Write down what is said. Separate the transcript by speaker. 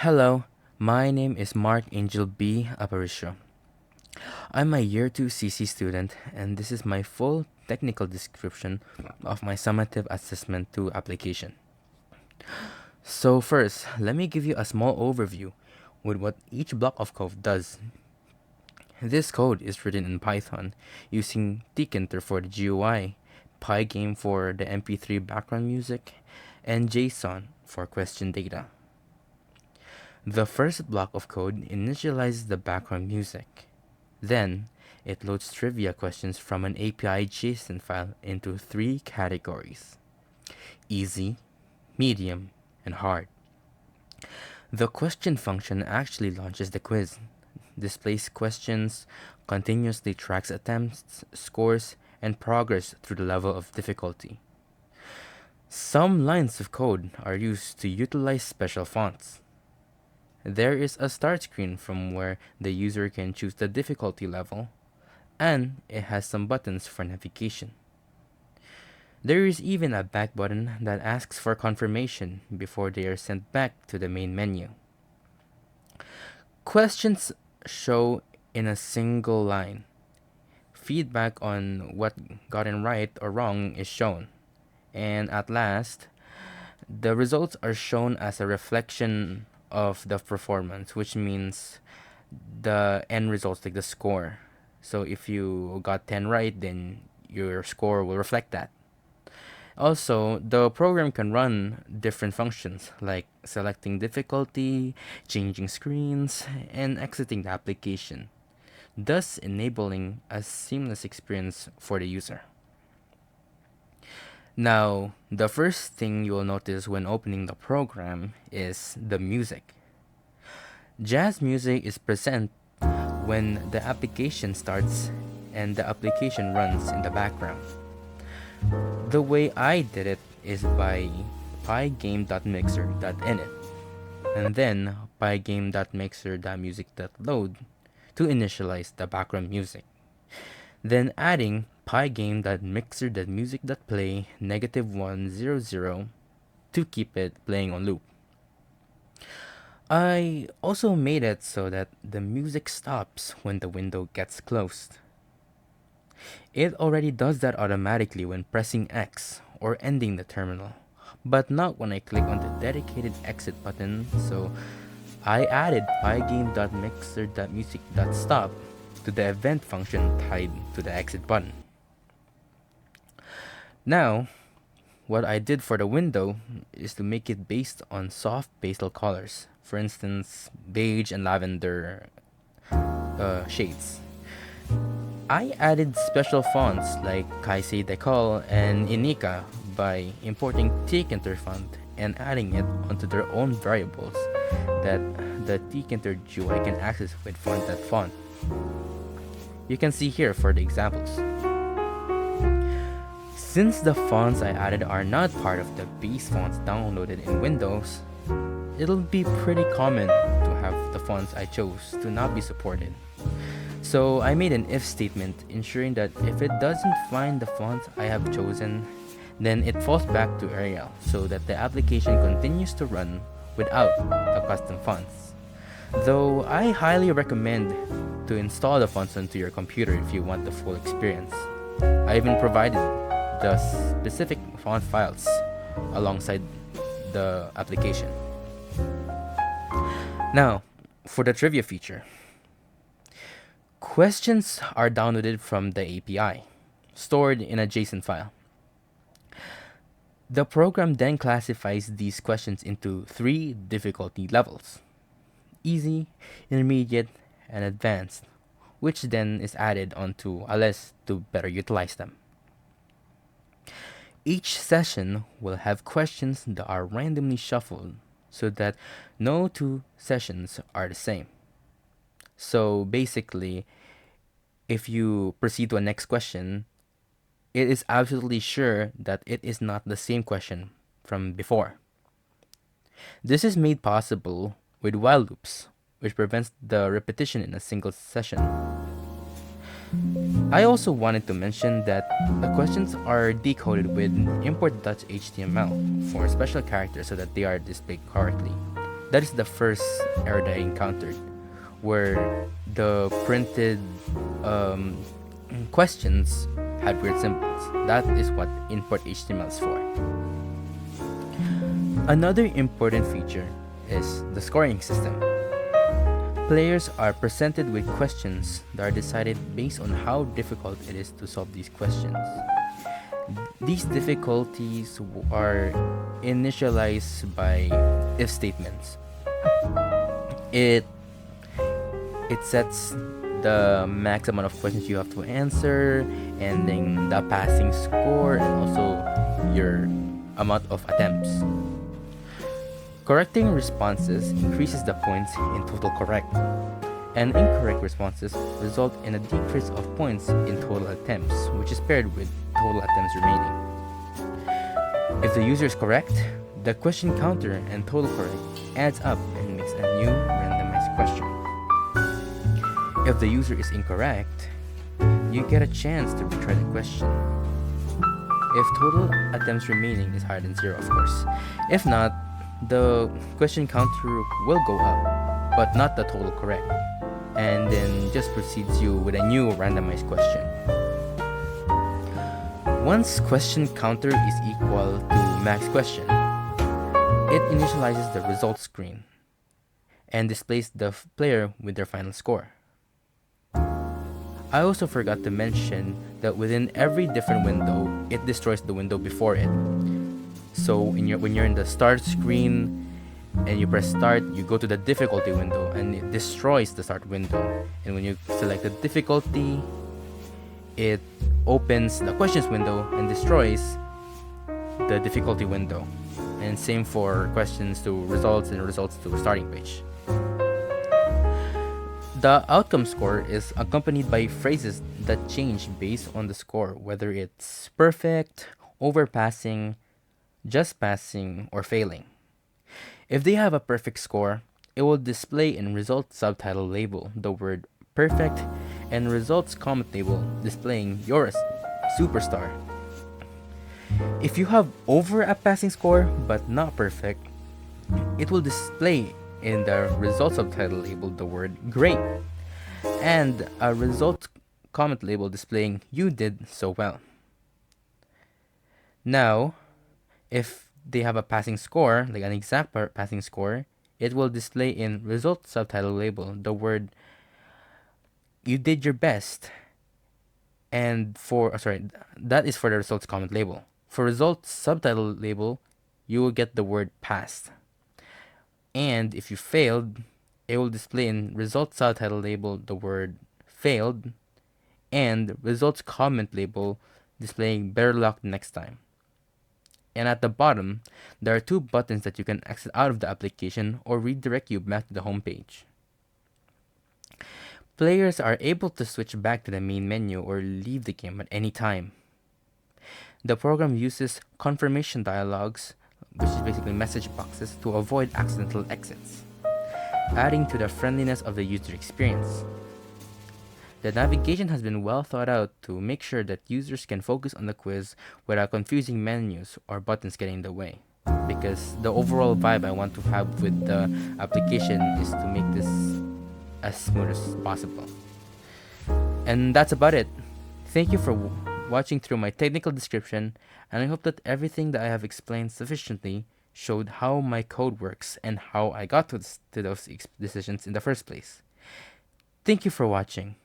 Speaker 1: Hello, my name is Mark Angel B. Aparicio. I'm a Year 2 CC student, and this is my full technical description of my summative assessment 2 application. So, first, let me give you a small overview with what each block of code does. This code is written in Python using tkinter for the GUI, Pygame for the MP3 background music, and JSON for question data. The first block of code initializes the background music. Then, it loads trivia questions from an API JSON file into three categories: easy, medium, and hard. The question function actually launches the quiz, displays questions, continuously tracks attempts, scores, and progress through the level of difficulty. Some lines of code are used to utilize special fonts. There is a start screen from where the user can choose the difficulty level, and it has some buttons for navigation. There is even a back button that asks for confirmation before they are sent back to the main menu. Questions show in a single line. Feedback on what gotten right or wrong is shown. And at last, the results are shown as a reflection of the performance, which means the end results, like the score. So if you got 10 right, then your score will reflect that. Also, the program can run different functions like selecting difficulty, changing screens, and exiting the application, thus enabling a seamless experience for the user. Now, the first thing you will notice when opening the program is the music. Jazz music is present when the application starts and the application runs in the background. The way I did it is by pygame.mixer.init and then pygame.mixer.music.load to initialize the background music. Then adding pygame.mixer.music.play -100 to keep it playing on loop. I also made it so that the music stops when the window gets closed. It already does that automatically when pressing X or ending the terminal, but not when I click on the dedicated exit button, so I added pygame.mixer.music.stop to the event function tied to the exit button. Now, what I did for the window is to make it based on soft pastel colors, for instance, beige and lavender shades. I added special fonts like Kaisei Decal and Inika by importing tkinter font and adding it onto their own variables that the tkinter GUI can access with font.font. You can see here for the examples. Since the fonts I added are not part of the base fonts downloaded in Windows, it'll be pretty common to have the fonts I chose to not be supported. So I made an if statement ensuring that if it doesn't find the font I have chosen, then it falls back to Arial so that the application continues to run without the custom fonts. Though I highly recommend to install the fonts onto your computer if you want the full experience. I even provided the specific font files alongside the application. Now, for the trivia feature. Questions are downloaded from the API, stored in a JSON file. The program then classifies these questions into three difficulty levels: easy, intermediate, and advanced, which then is added onto a list to better utilize them. Each session will have questions that are randomly shuffled so that no two sessions are the same. So basically, if you proceed to a next question, it is absolutely sure that it is not the same question from before. This is made possible with while loops, which prevents the repetition in a single session. I also wanted to mention that the questions are decoded with import.html for special characters so that they are displayed correctly. That is the first error that I encountered, where the printed um, questions had weird symbols. That is what import HTML is for. Another important feature is the scoring system. Players are presented with questions that are decided based on how difficult it is to solve these questions. These difficulties are initialized by if statements. It it sets the max amount of questions you have to answer, and then the passing score, and also your amount of attempts. Correcting responses increases the points in total correct, and incorrect responses result in a decrease of points in total attempts, which is paired with total attempts remaining. If the user is correct, the question counter and total correct adds up and makes a new randomized question. If the user is incorrect, you get a chance to retry the question. If total attempts remaining is higher than 0, of course. If not, the question counter will go up, but not the total correct, and then just proceeds you with a new randomized question. Once question counter is equal to max question, it initializes the results screen and displays the player with their final score. I also forgot to mention that within every different window, it destroys the window before it. So when you're in the start screen and you press start, you go to the difficulty window and it destroys the start window. And when you select the difficulty, it opens the questions window and destroys the difficulty window. And same for questions to results and results to starting page. The outcome score is accompanied by phrases that change based on the score, whether it's perfect, overpassing, just passing, or failing. If they have a perfect score, it will display in results subtitle label the word perfect, and results comment label displaying you're a superstar. If you have over a passing score but not perfect, it will display in the results subtitle label the word great, and a result comment label displaying you did so well. Now, if they have a passing score, like an exact passing score, it will display in result subtitle label the word you did your best. And that is for the results comment label. For results subtitle label, you will get the word passed. And if you failed, it will display in results subtitle label the word failed, and results comment label displaying better luck next time. And at the bottom, there are two buttons that you can exit out of the application or redirect you back to the home page. Players are able to switch back to the main menu or leave the game at any time. The program uses confirmation dialogues, which is basically message boxes, to avoid accidental exits, adding to the friendliness of the user experience. The navigation has been well thought out to make sure that users can focus on the quiz without confusing menus or buttons getting in the way. Because the overall vibe I want to have with the application is to make this as smooth as possible. And that's about it. Thank you for watching through my technical description, and I hope that everything that I have explained sufficiently showed how my code works and how I got to those decisions in the first place. Thank you for watching.